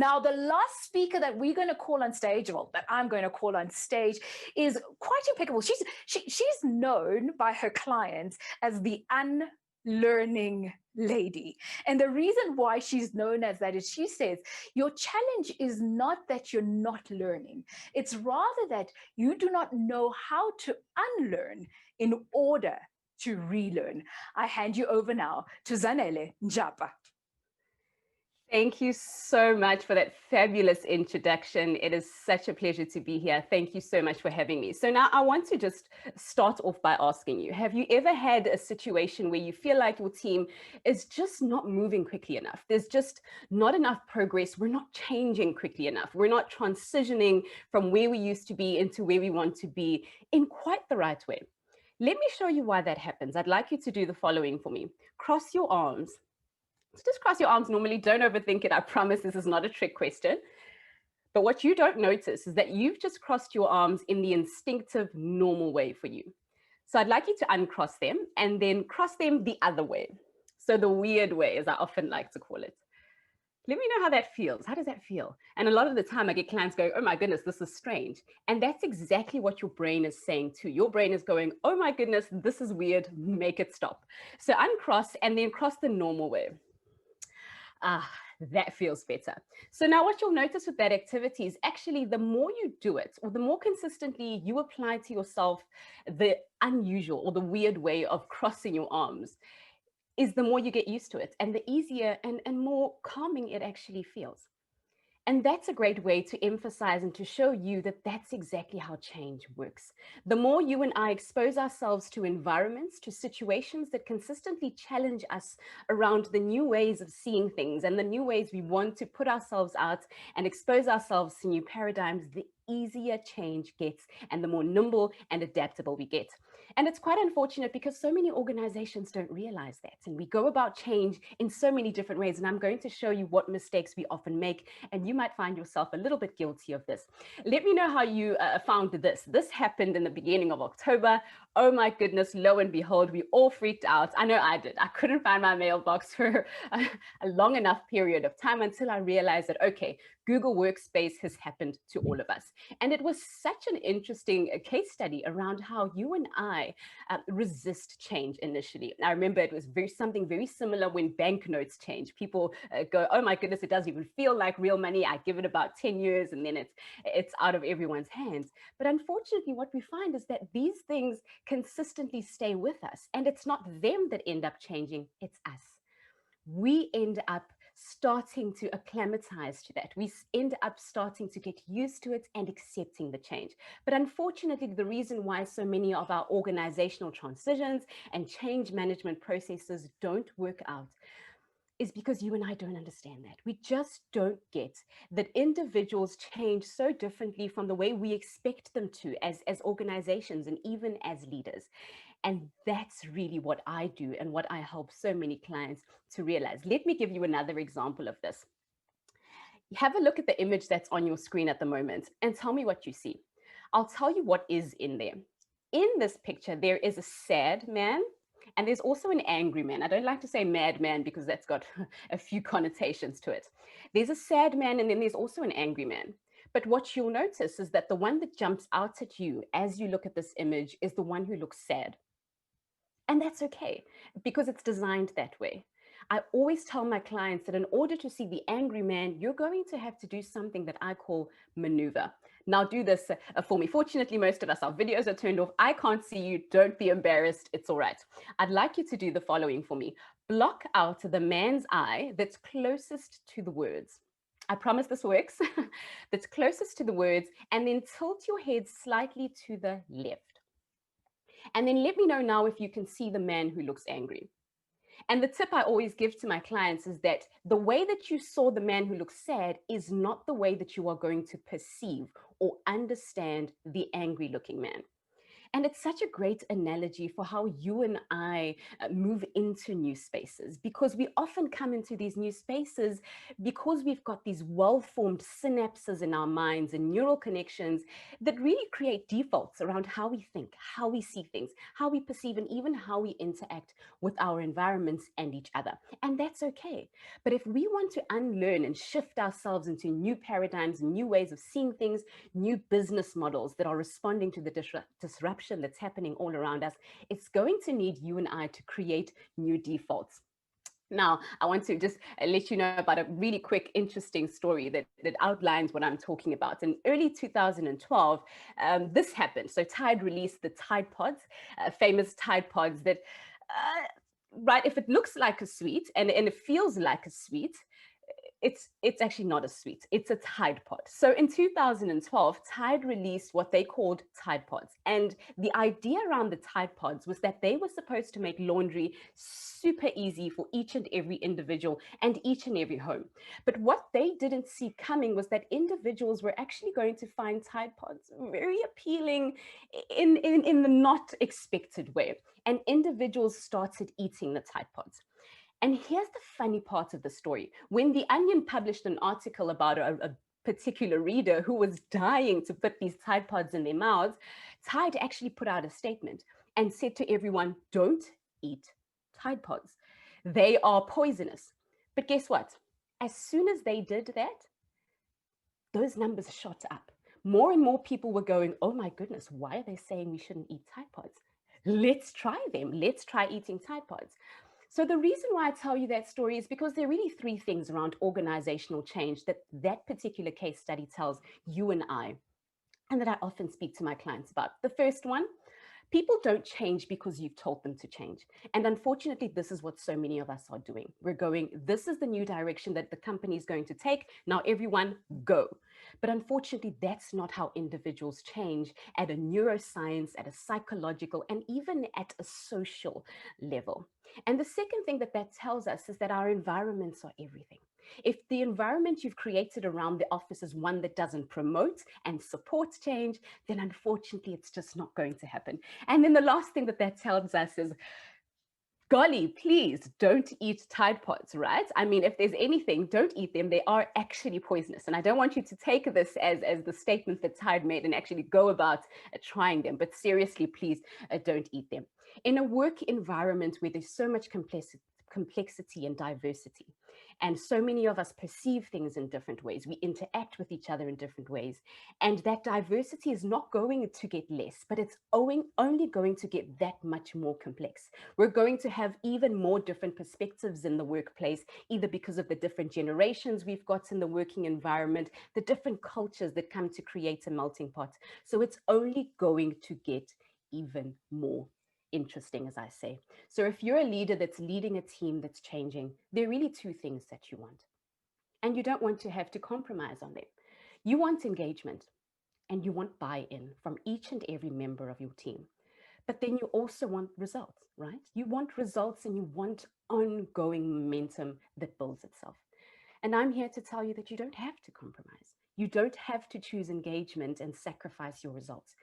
Now, the last speaker that we're going to call on stage, well, that I'm going to call on stage, is quite impeccable. She's known by her clients as the UnLearning Lady. And the reason why she's known as that is she says, your challenge is not that you're not learning. It's rather that you do not know how to unlearn in order to relearn. I hand you over now to Zanele NJAPHA. Thank you so much for that fabulous introduction. It is such a pleasure to be here. Thank you so much for having me. So now I want to just start off by asking you, have you ever had a situation where you feel like your team is just not moving quickly enough? There's just not enough progress. We're not changing quickly enough. We're not transitioning from where we used to be into where we want to be in quite the right way. Let me show you why that happens. I'd like you to do the following for me. Cross your arms. So just cross your arms normally. Don't overthink it. I promise this is not a trick question. But what you don't notice is that you've just crossed your arms in the instinctive, normal way for you. So I'd like you to uncross them and then cross them the other way. So the weird way, as I often like to call it. Let me know how that feels. How does that feel? And a lot of the time I get clients going, oh my goodness, this is strange. And that's exactly what your brain is saying too. Your brain is going, oh my goodness, this is weird, make it stop. So uncross and then cross the normal way. That feels better. So now what you'll notice with that activity is actually the more you do it, or the more consistently you apply to yourself the unusual or the weird way of crossing your arms, is the more you get used to it and the easier and more calming it actually feels. And that's a great way to emphasize and to show you that that's exactly how change works. The more you and I expose ourselves to environments, to situations that consistently challenge us around the new ways of seeing things and the new ways we want to put ourselves out and expose ourselves to new paradigms, the easier change gets and the more nimble and adaptable we get. And it's quite unfortunate because so many organizations don't realize that. And we go about change in so many different ways. And I'm going to show you what mistakes we often make. And you might find yourself a little bit guilty of this. Let me know how you found this. This happened in the beginning of October. Oh my goodness, lo and behold, we all freaked out. I know I did. I couldn't find my mailbox for a long enough period of time until I realized that, okay, Google Workspace has happened to all of us. And it was such an interesting case study around how you and I resist change initially. I remember it was something very similar when banknotes change. People go, oh my goodness, it doesn't even feel like real money. I give it about 10 years and then it's out of everyone's hands. But unfortunately, what we find is that these things consistently stay with us. And it's not them that end up changing, it's us. We end up starting to acclimatize to that. We end up starting to get used to it and accepting the change. But unfortunately, the reason why so many of our organizational transitions and change management processes don't work out is because you and I don't understand that. We just don't get that individuals change so differently from the way we expect them to as organizations and even as leaders. And that's really what I do and what I help so many clients to realize. Let me give you another example of this. Have a look at the image that's on your screen at the moment and tell me what you see. I'll tell you what is in there. In this picture, there is a sad man and there's also an angry man. I don't like to say madman because that's got a few connotations to it. There's a sad man and then there's also an angry man. But what you'll notice is that the one that jumps out at you as you look at this image is the one who looks sad. And that's okay, because it's designed that way. I always tell my clients that in order to see the angry man, you're going to have to do something that I call maneuver. Now do this for me. Fortunately, most of us, our videos are turned off. I can't see you. Don't be embarrassed. It's all right. I'd like you to do the following for me. Block out the man's eye that's closest to the words. I promise this works. That's closest to the words, and then tilt your head slightly to the left. And then let me know now if you can see the man who looks angry. And the tip I always give to my clients is that the way that you saw the man who looks sad is not the way that you are going to perceive or understand the angry looking man. And it's such a great analogy for how you and I move into new spaces, because we often come into these new spaces because we've got these well-formed synapses in our minds and neural connections that really create defaults around how we think, how we see things, how we perceive, and even how we interact with our environments and each other. And that's okay. But if we want to unlearn and shift ourselves into new paradigms, new ways of seeing things, new business models that are responding to the disruption that's happening all around us, it's going to need you and I to create new defaults. Now, I want to just let you know about a really quick, interesting story that outlines what I'm talking about. In early 2012, this happened. So Tide released the Tide Pods, famous Tide Pods that, right, if it looks like a sweet and it feels like a sweet, it's actually not a sweet, it's a Tide Pod. So in 2012, Tide released what they called Tide Pods. And the idea around the Tide Pods was that they were supposed to make laundry super easy for each and every individual and each and every home. But what they didn't see coming was that individuals were actually going to find Tide Pods very appealing in the not expected way. And individuals started eating the Tide Pods. And here's the funny part of the story. When The Onion published an article about a particular reader who was dying to put these Tide Pods in their mouths, Tide actually put out a statement and said to everyone, don't eat Tide Pods. They are poisonous. But guess what? As soon as they did that, those numbers shot up. More and more people were going, oh my goodness, why are they saying we shouldn't eat Tide Pods? Let's try them. Let's try eating Tide Pods. So the reason why I tell you that story is because there are really three things around organizational change that particular case study tells you and I, and that I often speak to my clients about. The first one, people don't change because you've told them to change. And unfortunately, this is what so many of us are doing. We're going, this is the new direction that the company is going to take. Now everyone go. But unfortunately, that's not how individuals change at a neuroscience, at a psychological, and even at a social level. And the second thing that tells us is that our environments are everything. If the environment you've created around the office is one that doesn't promote and support change, then unfortunately, it's just not going to happen. And then the last thing that tells us is, golly, please don't eat Tide Pods, right? I mean, if there's anything, don't eat them. They are actually poisonous. And I don't want you to take this as the statement that Tide made and actually go about trying them. But seriously, please don't eat them. In a work environment where there's so much complexity and diversity, and so many of us perceive things in different ways, we interact with each other in different ways, and that diversity is not going to get less, but it's only going to get that much more complex. We're going to have even more different perspectives in the workplace, either because of the different generations we've got in the working environment, the different cultures that come to create a melting pot. So it's only going to get even more interesting, as I say. So if you're a leader that's leading a team that's changing, there are really two things that you want. And you don't want to have to compromise on them. You want engagement and you want buy-in from each and every member of your team. But then you also want results, right? You want results and you want ongoing momentum that builds itself. And I'm here to tell you that you don't have to compromise. You don't have to choose engagement and sacrifice your results.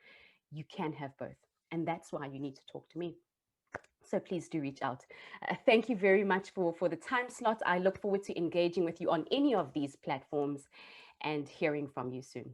You can have both. And that's why you need to talk to me. So please do reach out. Thank you very much for the time slot. I look forward to engaging with you on any of these platforms and hearing from you soon.